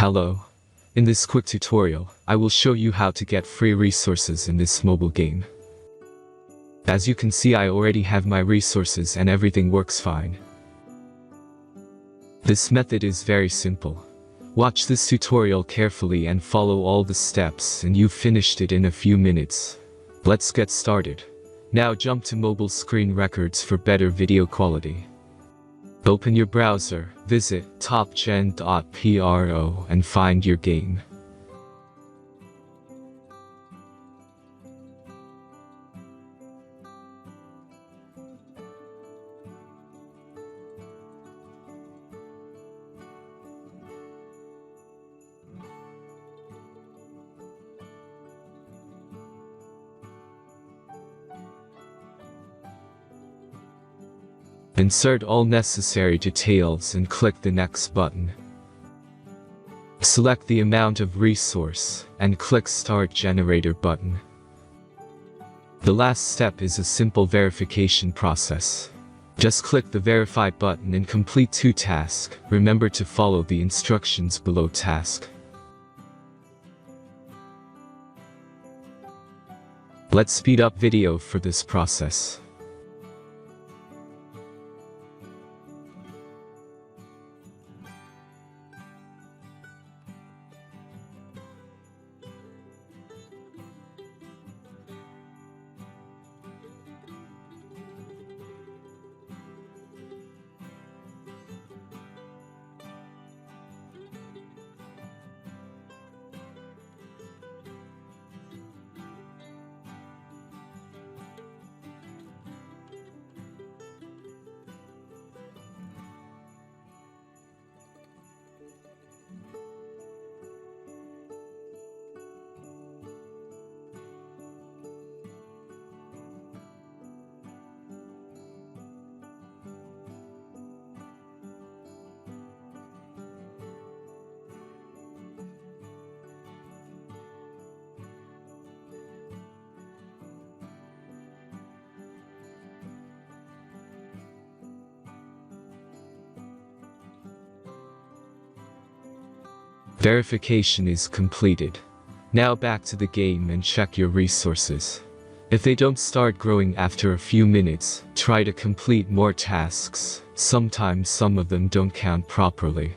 Hello. In this quick tutorial, I will show you how to get free resources in this mobile game. As you can see, I already have my resources and everything works fine. This method is very simple. Watch this tutorial carefully and follow all the steps and you've finished it in a few minutes. Let's get started. Now jump to mobile screen records for better video quality. Open your browser, visit topgen.pro and find your game. Insert all necessary details and click the Next button. Select the amount of resource and click Start Generator button. The last step is a simple verification process. Just click the Verify button and complete 2 tasks. Remember to follow the instructions below task. Let's speed up video for this process. Verification is completed. Now back to the game and check your resources. If they don't start growing after a few minutes, try to complete more tasks. Sometimes some of them don't count properly.